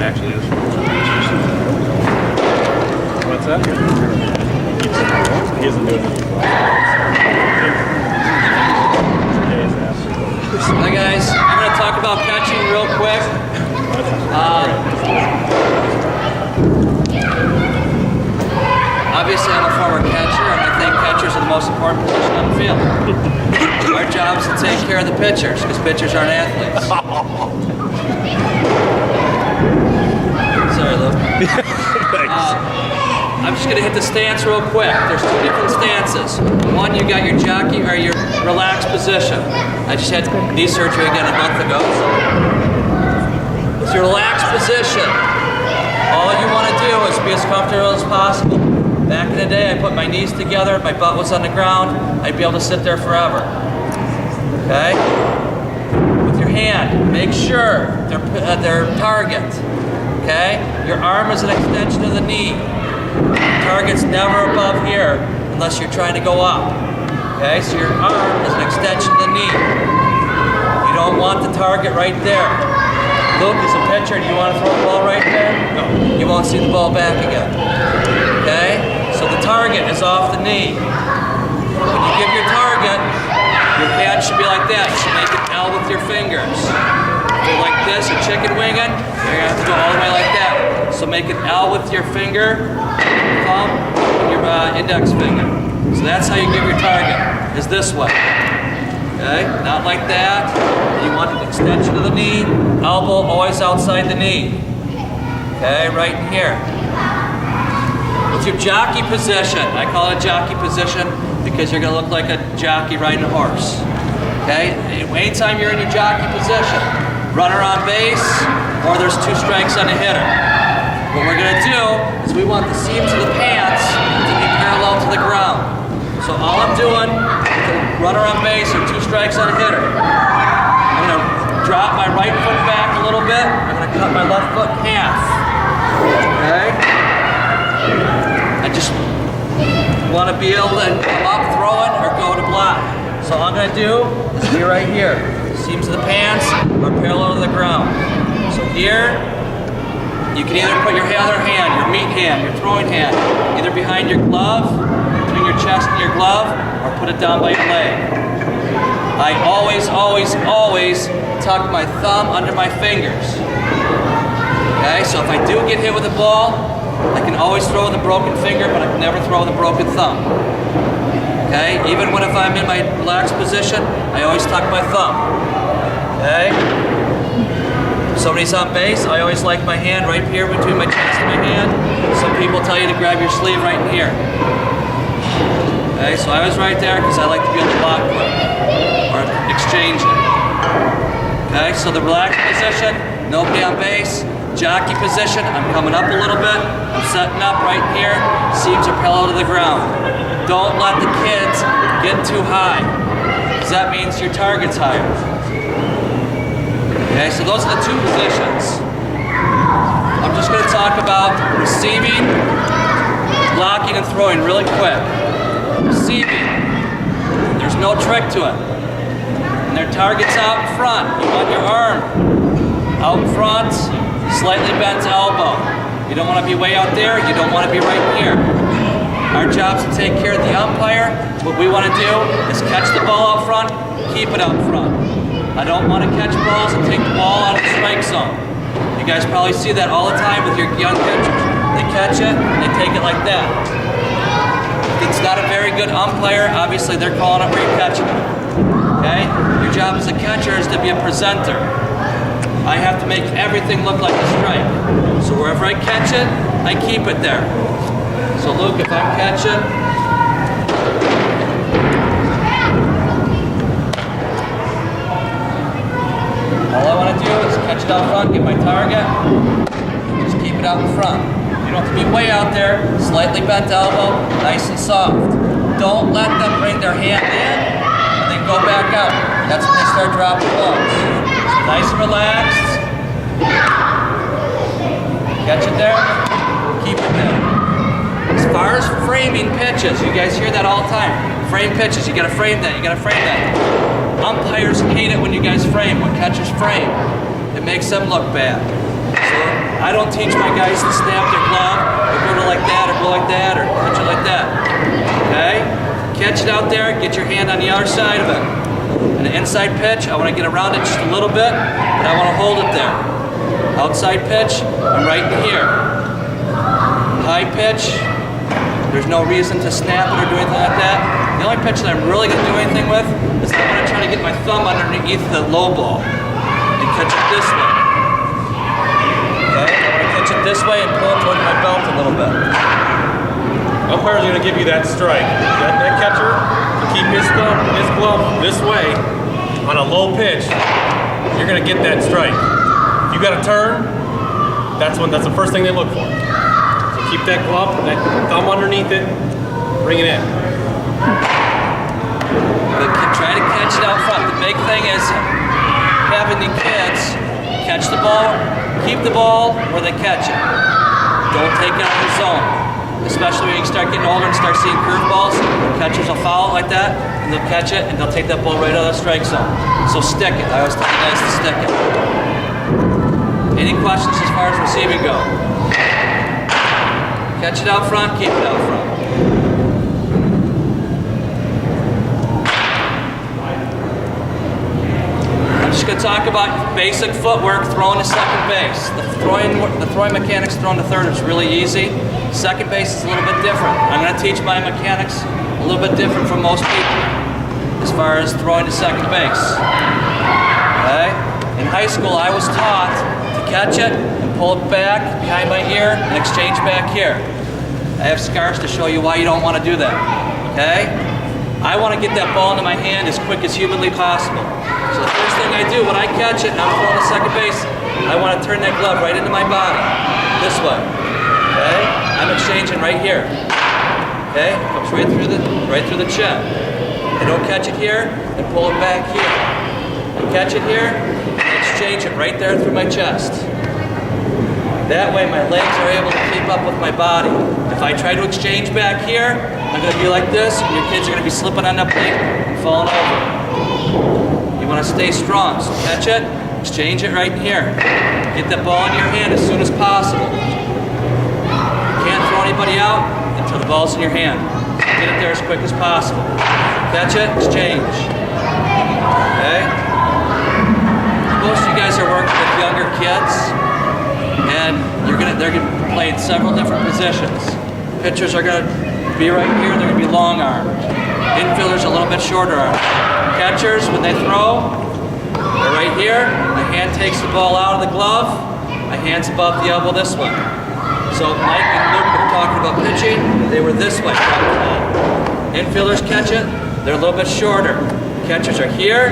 actually is. What's that? He isn't doing anything. Hi guys, I'm going to talk about catching real quick. Obviously I'm a former catcher and I think catchers are the most important position on the field. Our job is to take care of the pitchers because pitchers aren't athletes. Sorry, Luke. I'm just going to hit the stance real quick. There's two different stances. One, you got your jockey or your relaxed position. I just had knee surgery again a month ago. So with your relaxed position, all you want to do is be as comfortable as possible. Back in the day, I put my knees together, my butt was on the ground, I'd be able to sit there forever. Okay? With your hand, make sure they're target. Okay? Your arm is an extension of the knee. Target's never above here unless you're trying to go up. Okay, so your arm is an extension of the knee. You don't want the target right there. Luke, as a pitcher, do you want to throw the ball right there? No. You won't see the ball back again. Okay, so the target is off the knee. When you give your target, your hand should be like that. You should make an L with your fingers. Go like this, a chicken winging, you're going to have to go all the way like that. So make an L with your finger, thumb, and your index finger. So that's how you give your target, is this way. Okay, not like that. You want an extension of the knee, elbow always outside the knee. Okay, right in here. With your jockey position, I call it a jockey position because you're going to look like a jockey riding a horse. Okay, anytime you're in your jockey position, runner on base, or there's 2 strikes on the hitter. What we're going to do is we want the seams of the pants to be parallel to the ground. So all I'm doing, runner on base or 2 strikes on a hitter. I'm going to drop my right foot back a little bit. I'm going to cut my left foot in half. Okay? I just want to be able to come up, throw it, or go to block. So all I'm going to do is be right here. Seams of the pants are parallel to the ground. So here, you can either put your other hand, your meat hand, your throwing hand, either behind your glove, between your chest and your glove, or put it down by your leg. I always, always, always tuck my thumb under my fingers. Okay, so if I do get hit with a ball, I can always throw with a broken finger, but I can never throw with a broken thumb. Okay, even when if I'm in my relaxed position, I always tuck my thumb. Okay? If somebody's on base, I always like my hand right here between my chest and my hand. Some people tell you to grab your sleeve right in here. Okay, so I was right there because I like to be able to block quick or exchange it. Okay, so the relaxed position, nobody on base. Jockey position, I'm coming up a little bit. I'm setting up right here. Seams are parallel to the ground. Don't let the kids get too high, because that means your target's higher. Okay, so those are the 2 positions. I'm just going to talk about receiving, blocking, and throwing really quick. Receiving, there's no trick to it. And their target's out in front. You want your arm out in front, slightly bent elbow. You don't want to be way out there, you don't want to be right here. Our job is to take care of the umpire. What we want to do is catch the ball out front, keep it out front. I don't want to catch balls and take the ball out of the strike zone. You guys probably see that all the time with your young pitchers. They catch it, they take it like that. If it's not a very good umpire, obviously they're calling it where you're catching it. Okay? Your job as a catcher is to be a presenter. I have to make everything look like a strike. So wherever I catch it, I keep it there. So Luke, if I'm catching, all I want to do is catch it out front, get my target, just keep it out in front. You don't have to be way out there, slightly bent elbow, nice and soft. Don't let them bring their hand in and then go back out. That's when they start dropping balls. So nice and relaxed. Catch it there, keep it there. As far as framing pitches, you guys hear that all the time. Frame pitches, you gotta frame that, you gotta frame that. Umpires hate it when you guys frame, when catchers frame. It makes them look bad. So I don't teach my guys to snap their glove or go to like that or go like that or catch it like that. Okay? Catch it out there, get your hand on the other side of it. And the inside pitch, I want to get around it just a little bit, but I want to hold it there. Outside pitch, I'm right in here. High pitch, there's no reason to snap it or do anything like that. The only pitch that I'm really going to do anything with is I'm going to try to get my thumb underneath the low ball and catch it this way. Okay, I want to catch it this way and pull it towards my belt a little bit. Umpire's going to give you that strike. That catcher to keep his glove this way on a low pitch. You're going to get that strike. If you got to turn, that's the first thing they look for. So keep that glove, that thumb underneath it, bring it in. Try to catch it out front. The big thing is having the kids catch the ball, keep the ball where they catch it. Don't take it out of the zone. Especially when you start getting older and start seeing curveballs, catchers will foul it like that, and they'll catch it, and they'll take that ball right out of the strike zone. So stick it. I always tell you guys to stick it. Any questions as far as receiving go? Catch it out front, keep it out front. I'm just going to talk about basic footwork, throwing to second base. The throwing mechanics throwing to third is really easy. Second base is a little bit different. I'm going to teach my mechanics a little bit different from most people as far as throwing to second base. Okay? In high school, I was taught to catch it and pull it back behind my ear and exchange back here. I have scars to show you why you don't want to do that. Okay? I want to get that ball into my hand as quick as humanly possible. So the first thing I do when I catch it and I'm throwing to second base, I want to turn that glove right into my body, this way. Okay? I'm exchanging right here. Okay? Comes right through the chin. I don't catch it here and pull it back here. I catch it here and exchange it right there through my chest. That way my legs are able to keep up with my body. If I try to exchange back here, I'm going to be like this, and your kids are going to be slipping on that plate and falling over. You want to stay strong, so catch it, exchange it right in here. Get that ball in your hand as soon as possible. You can't throw anybody out until the ball's in your hand. So get it there as quick as possible. Catch it, exchange. Okay? Most of you guys are working with younger kids, and they're going to be playing several different positions. Pitchers are going to be right here, they're going to be long armed. Infielders a little bit shorter armed. Catchers, when they throw, they're right here. My hand takes the ball out of the glove. My hand's above the elbow this way. So Mike and Luke were talking about pitching, they were this way. Infielders catch it, they're a little bit shorter. Catchers are here,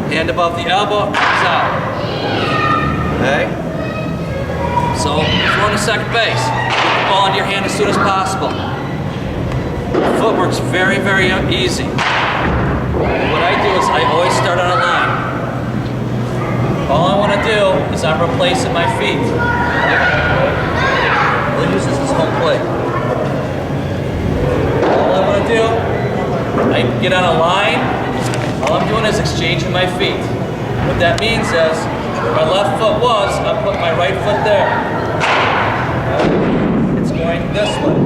hand above the elbow, comes out. Okay? So, throwing to second base, get the ball in your hand as soon as possible. Footwork's very, very easy. What I do is I always start on a line. All I want to do is I'm replacing my feet. I'll use this as home plate. All I want to do, I get on a line. All I'm doing is exchanging my feet. What that means is, where my left foot was, I put my right foot there. It's going this way.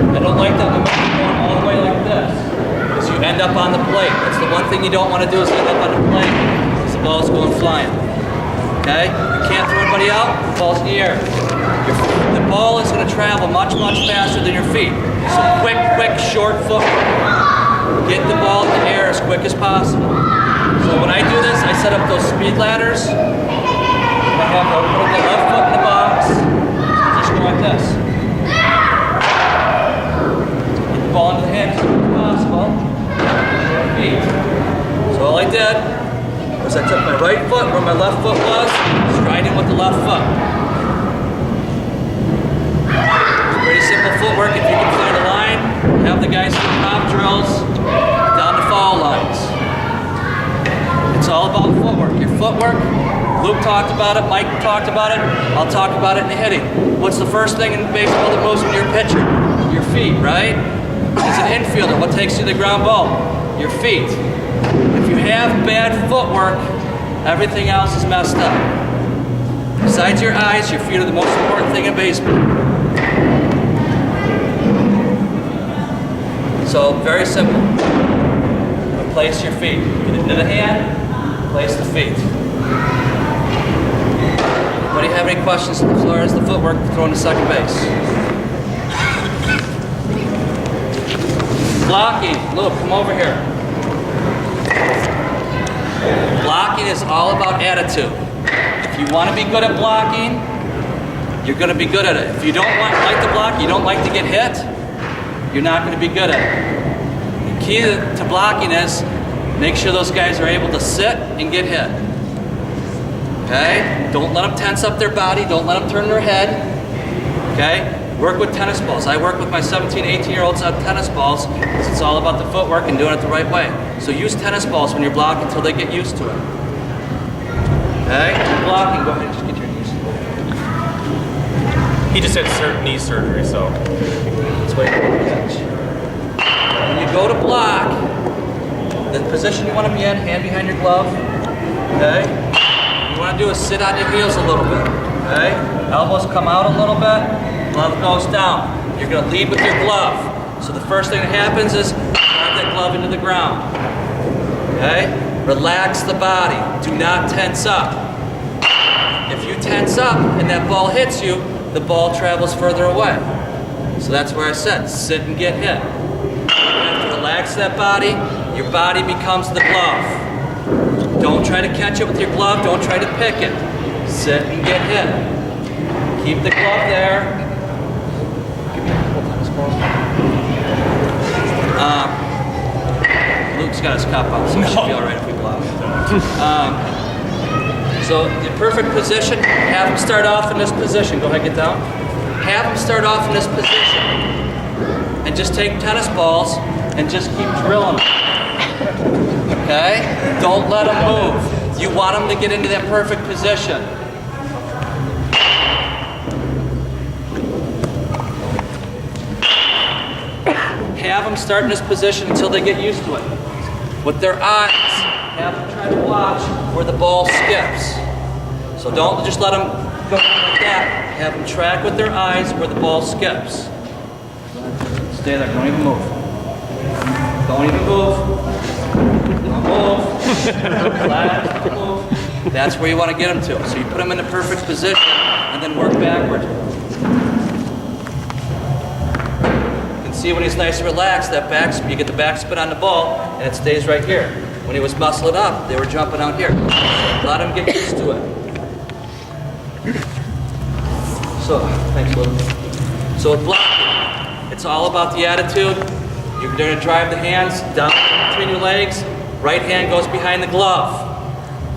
I don't like that momentum going all the way like this, because you end up on the plate. That's the one thing you don't want to do, is end up on the plate, because the ball's going flying. Okay? You can't throw anybody out, the ball's in the air. The ball is going to travel much, much faster than your feet. So quick, short footwork. Get the ball in the air as quick as possible. So when I do this, I set up those speed ladders. I have put the left foot in the box. Just go like this. Get the ball into the hand as quick as possible. Feet. So all I did was I took my right foot where my left foot was, stride in with the left foot. It's pretty simple footwork. If you can clear the line, have the guys do pop drills down the foul lines. It's all about footwork. Your footwork, Luke talked about it, Mike talked about it, I'll talk about it in the hitting. What's the first thing in baseball that moves when you're a pitcher? Your feet, right? As an infielder, what takes you to the ground ball? Your feet. If you have bad footwork, everything else is messed up. Besides your eyes, your feet are the most important thing in baseball. So, very simple. Place your feet. Get into the hand, place the feet. Anybody have any questions as far as the footwork throwing to second base? Blocking. Luke, come over here. Blocking is all about attitude. If you want to be good at blocking, you're going to be good at it. If you don't like to block, you don't like to get hit, you're not going to be good at it. The key to blocking is make sure those guys are able to sit and get hit. Okay? Don't let them tense up their body. Don't let them turn their head. Okay? Work with tennis balls. I work with my 17, 18-year-olds on tennis balls because it's all about the footwork and doing it the right way. So use tennis balls when you're blocking until they get used to it. Okay? Blocking. Go ahead. Just get your knees. He just had knee surgery, so. Let's wait for the catch. When you go to block, the position you want to be in, hand behind your glove. Okay? What you want to do is sit on your heels a little bit. Okay? Elbows come out a little bit. Glove goes down. You're going to lead with your glove. So the first thing that happens is drive that glove into the ground. Okay? Relax the body. Do not tense up. If you tense up and that ball hits you, the ball travels further away. So that's where I said, sit and get hit. You have to relax that body. Your body becomes the glove. Don't try to catch it with your glove. Don't try to pick it. Sit and get hit. Keep the glove there. Luke's got his cup on, so it should be all right if we block. So the perfect position, have him start off in this position. Go ahead, get down. Have him start off in this position. And just take tennis balls and just keep drilling them. Okay? Don't let them move. You want them to get into that perfect position. Have them start in this position until they get used to it. With their eyes, have them try to watch where the ball skips. So don't just let them go like that. Have them track with their eyes where the ball skips. Stay there, don't even move. Don't even move. Don't move. Relax, don't move. That's where you want to get them to. So you put them in the perfect position and then work backward. See when he's nice and relaxed, that you get the backspin on the ball, and it stays right here. When he was muscling up, they were jumping out here. Let him get used to it. So, thanks, Luke. So with blocking, it's all about the attitude. You're going to drive the hands down between your legs. Right hand goes behind the glove.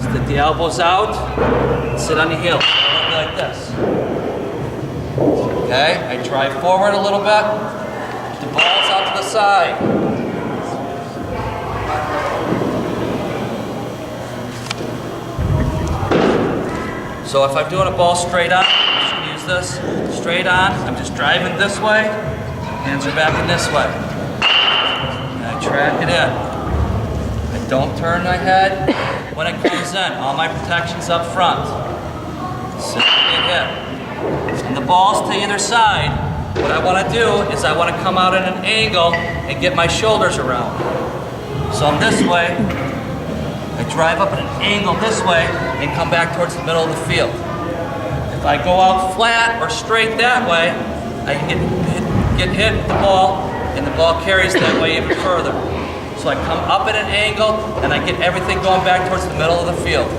Stick the elbows out. Sit on your heels. Like this. Okay, I drive forward a little bit. The ball's out to the side. So if I'm doing a ball straight on, I'm just going to use this. Straight on, I'm just driving this way. Hands are back in this way. And I track it in. I don't turn my head when it comes in. All my protection's up front. Sit and get hit. And the ball's to either side. What I want to do is I want to come out at an angle and get my shoulders around. So I'm this way. I drive up at an angle this way and come back towards the middle of the field. If I go out flat or straight that way, I can get hit with the ball, and the ball carries that way even further. So I come up at an angle and I get everything going back towards the middle of the field.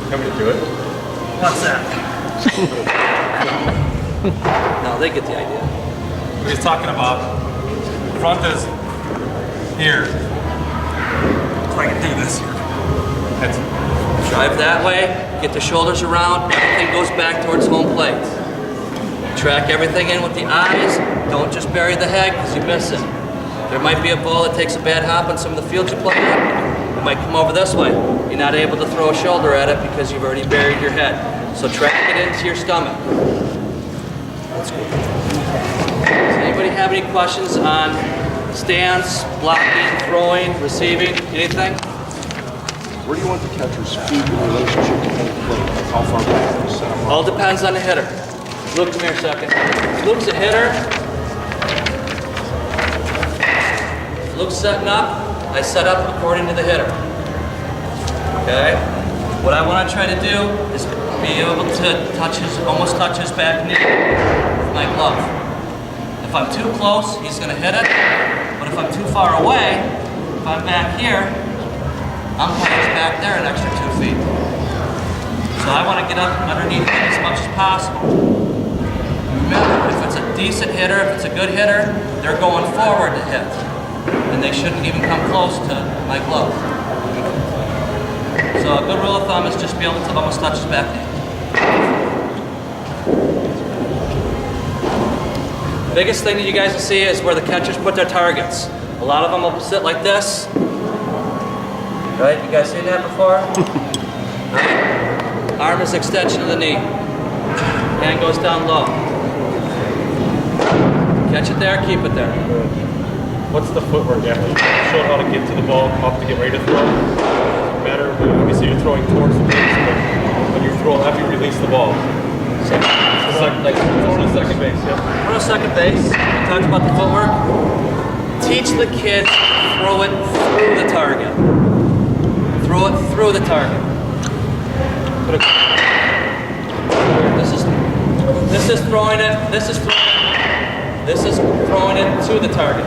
Can we do it? What's that? No, they get the idea. He's talking about front is here. So I can do this here. That's Drive that way, get the shoulders around, everything goes back towards home plate. Track everything in with the eyes. Don't just bury the head because you miss it. There might be a ball that takes a bad hop on some of the fields you play in. It might come over this way. You're not able to throw a shoulder at it because you've already buried your head. So track it into your stomach. Does anybody have any questions on stance, blocking, throwing, receiving, anything? Where do you want the catcher's feet in relationship to home plate? Like how far back do you set them up? All depends on the hitter. Luke, come here a second. If Luke's a hitter. If Luke's setting up, I set up according to the hitter. Okay? What I want to try to do is be able to almost touch his back knee with my glove. If I'm too close, he's going to hit it. But if I'm too far away, if I'm back here, I'm always back there an extra 2 feet. So I want to get up underneath him as much as possible. Remember, if it's a decent hitter, if it's a good hitter, they're going forward to hit. And they shouldn't even come close to my glove. So a good rule of thumb is just be able to almost touch his back knee. Biggest thing that you guys will see is where the catchers put their targets. A lot of them will sit like this. Right? You guys seen that before? Right? Arm is extension of the knee. Hand goes down low. Catch it there, keep it there. What's the footwork after you show how to get to the ball, up to get ready to throw? Doesn't matter, obviously you're throwing towards the base, but when you're throwing after you release the ball. So, like throwing to second base, yep. Throw to second base. We talked about the footwork. Teach the kids to throw it through the target. Throw it through the target. This is throwing it. This is throwing it. This is throwing it to the target.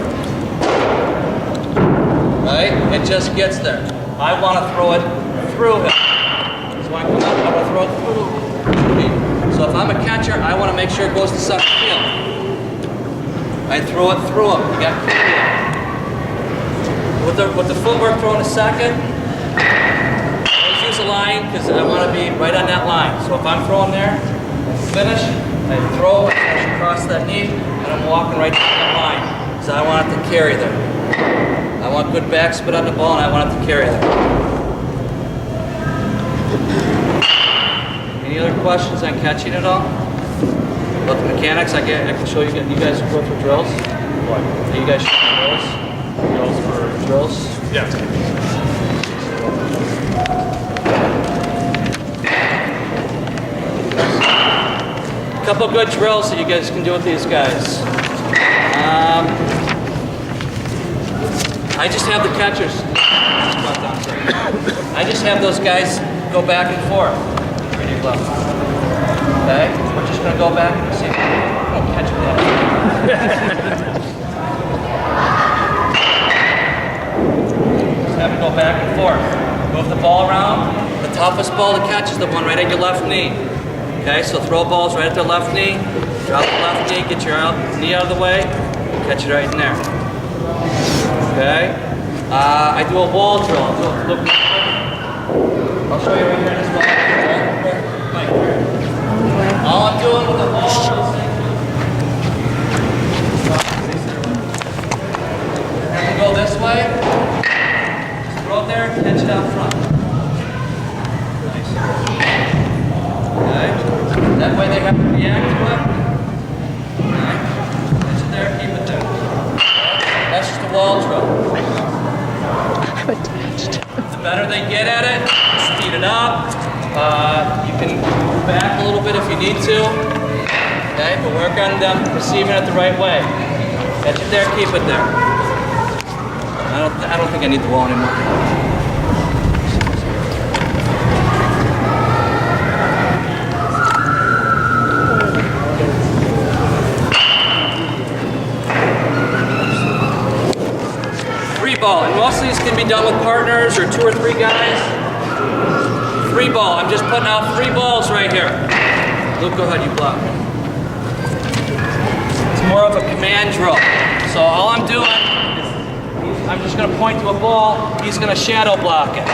Right? It just gets there. I want to throw it through him. So when I come out, I want to throw it through me. So if I'm a catcher, I want to make sure it goes to center field. I throw it through him. You got with the footwork throwing a second, always use a line because I want to be right on that line. So if I'm throwing there, finish, I throw it across that knee, and I'm walking right down that line. So I want it to carry there. I want good backspin on the ball, and I want it to carry there. Any other questions on catching at all? About the mechanics, I can show you. You guys go through drills. What? You guys show drills. Drills for Drills. yeah. A couple good drills that you guys can do with these guys. I just have the catchers. I just have those guys go back and forth. Ready your glove. Okay? We're just going to go back and see if we don't catch that. Just have it go back and forth. Move the ball around. The toughest ball to catch is the one right at your left knee. Okay, so throw balls right at their left knee. Drop the left knee, get your knee out of the way, catch it right in there. Okay? I do a wall drill. I'll show you right here in this wall. Right here. All I'm doing with the ball is have to go this way. Throw it there, catch it out front. Okay? That way they have to react to it. Okay? Catch it there, keep it there. That's just a wall drill. The better they get at it, speed it up. You can move back a little bit if you need to. Okay, but work on them receiving it the right way. Catch it there, keep it there. I don't think I need the wall anymore. Free ball, and most of these can be done with partners or 2 or 3 guys. Free ball, I'm just putting out 3 balls right here. Luke, go ahead, you block. It's more of a command drill. So all I'm doing is I'm just going to point to a ball, he's going to shadow block it.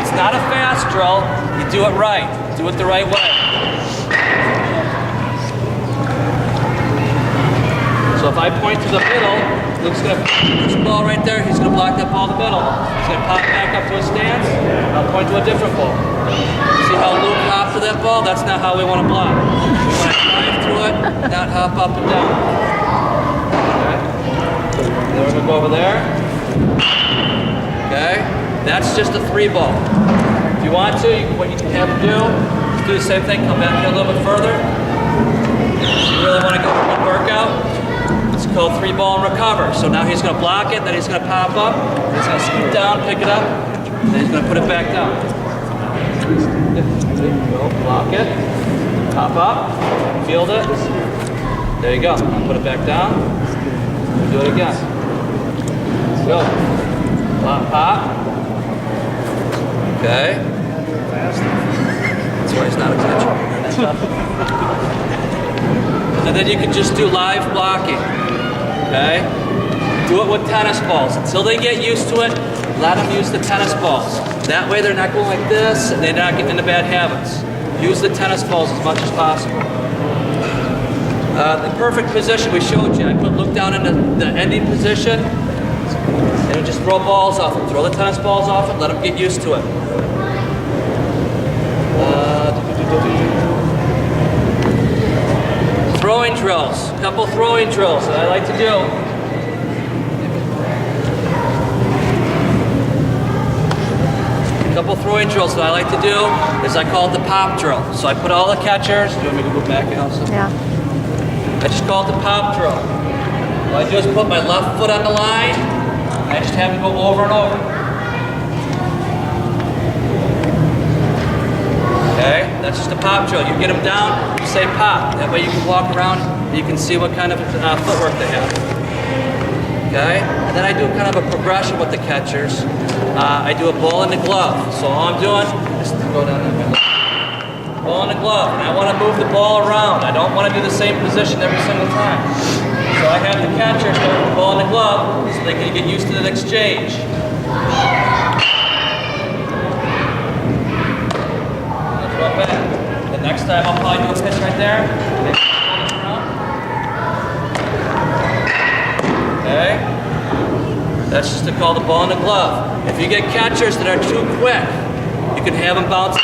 It's not a fast drill, you do it right. Do it the right way. So if I point to the middle, Luke's going to put this ball right there, he's going to block that ball in the middle. He's going to pop back up to a stance, I'll point to a different ball. See how Luke hopped to that ball? That's not how we want to block. We want to drive through it, not hop up and down. Okay. Then we're gonna go over there. Okay. That's just a 3-ball. If you want to, what you have to do is do the same thing. Come back here a little bit further. If you really want to go for one workout, it's called 3-ball and recover. So now he's gonna block it, then he's gonna pop up, he's gonna scoot down, pick it up, then he's gonna put it back down. Go, block it, pop up, field it. There you go. Put it back down. Do it again. Go. Pop, pop. Okay. That's why he's not a catcher. And then you can just do live blocking. Okay? Do it with tennis balls. Until they get used to it, let them use the tennis balls. That way they're not going like this and they're not getting into bad habits. Use the tennis balls as much as possible. The perfect position we showed you. I look down into the ending position and just throw balls off it. Throw the tennis balls off it, let them get used to it. Throwing drills. A couple throwing drills that I like to do. A couple throwing drills that I like to do is I call it the pop drill. So I put all the catchers. Do you want me to go back also? Yeah. I just call it the pop drill. All I do is put my left foot on the line. And I just have to go over and over. Okay, that's just a pop drill. You get them down, you say pop. That way you can walk around and you can see what kind of footwork they have. Okay, and then I do kind of a progression with the catchers. I do a ball in the glove. So all I'm doing is to go down there. Ball in the glove, and I want to move the ball around. I don't want to do the same position every single time. So I have the catcher go with the ball in the glove so they can get used to the exchange. Let's go back. The next time I'll probably do a pitch right there. Okay? That's just to call the ball in the glove. If you get catchers that are too quick, you can have them bounce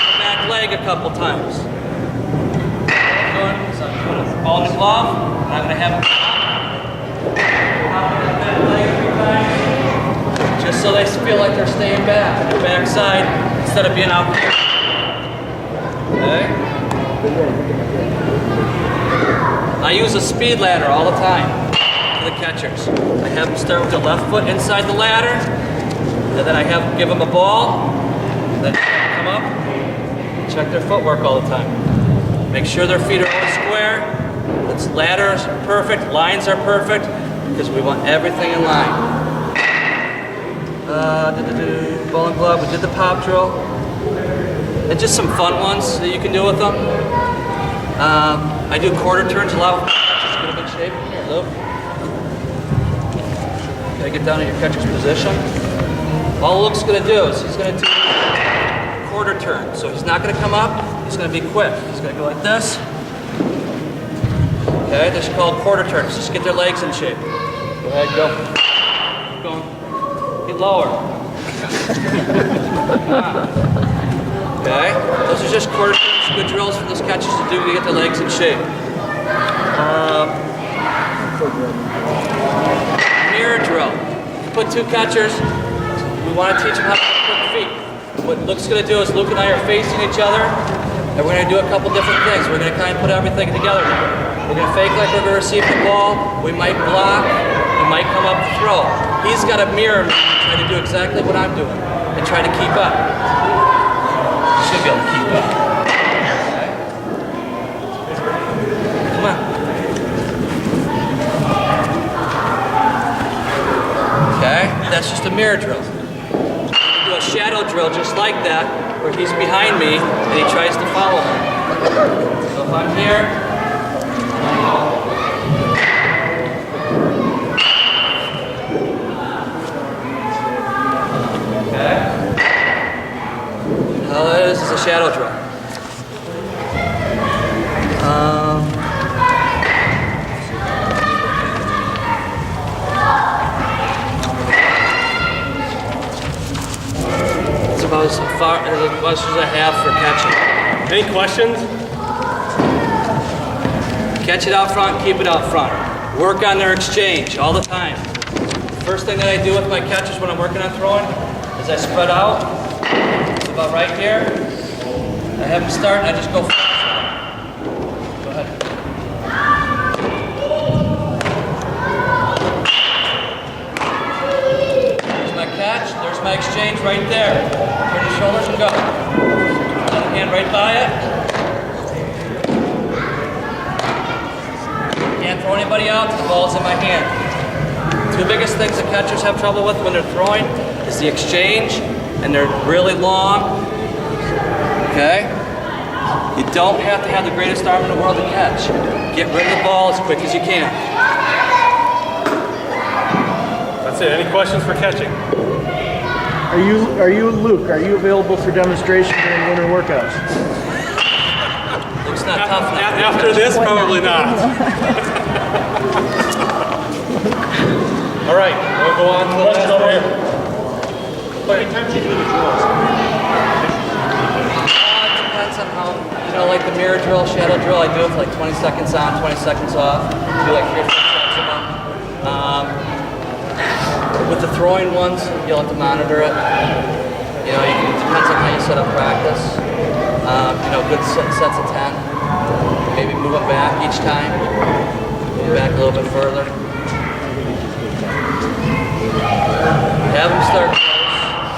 leg a couple times. What I'm doing is I'm putting the ball in the glove, and I'm going to have him pop that back leg 3 times, just so they feel like they're staying back on their backside instead of being out here. Okay? I use a speed ladder all the time for the catchers. I have them start with their left foot inside the ladder, and then I give them a ball, then come up. Check their footwork all the time. Make sure their feet are always square. Its ladders are perfect, lines are perfect, because we want everything in line. Ball and glove, we did the pop drill. And just some fun ones that you can do with them. I do quarter turns a lot. Just get a good shape. Here, Luke. Okay, get down in your catcher's position. All Luke's going to do is he's going to do quarter turn. So he's not going to come up, he's going to be quick. He's going to go like this. Okay, this is called quarter turns. Just get their legs in shape. Go ahead, go. Keep going. Get lower. Okay, those are just quarter turns, good drills for those catchers to do to get their legs in shape. Mirror drill. Put 2 catchers. We want to teach them how to put feet. What Luke's going to do is Luke and I are facing each other, and we're going to do a couple different things. We're going to kind of put everything together. We're going to fake like we're going to receive the ball. We might block. We might come up to throw. He's got to mirror me and try to do exactly what I'm doing and try to keep up. Should be able to keep up. Okay. Come on. Okay, that's just a mirror drill. A shadow drill just like that, where he's behind me and he tries to follow me. So if I'm here, okay. Now this is a shadow drill. About as much as I have for catching. Any questions? Catch it out front, keep it out front. Work on their exchange all the time. First thing that I do with my catchers when I'm working on throwing is I spread out. It's about right here. I have them start and I just go fast. Go ahead. There's my catch, there's my exchange right there. Turn your shoulders and go. Other hand right by it. Can't throw anybody out, the ball's in my hand. Two biggest things that catchers have trouble with when they're throwing is the exchange, and they're really long. Okay? You don't have to have the greatest arm in the world to catch. Get rid of the ball as quick as you can. That's it. Any questions for catching? Are you Luke? Are you available for demonstration during winter workouts? Luke's not tough enough. After this, probably not. All right, we'll go on to the last over here. How many times do you do the drills? Depends on how, like the mirror drill, shadow drill, I do it for like 20 seconds on, 20 seconds off. Do like 3 or 4 sets of them. With the throwing ones, you'll have to monitor it. It depends on how you set up practice. Good sets of 10. Maybe move them back each time. Move back a little bit further. Have them start close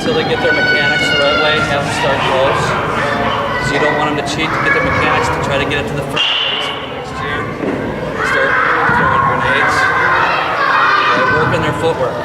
until they get their mechanics the right way. Have them start close. So you don't want them to cheat to get their mechanics to try to get it to the first base for the next year. Start throwing grenades. Right, work on their footwork.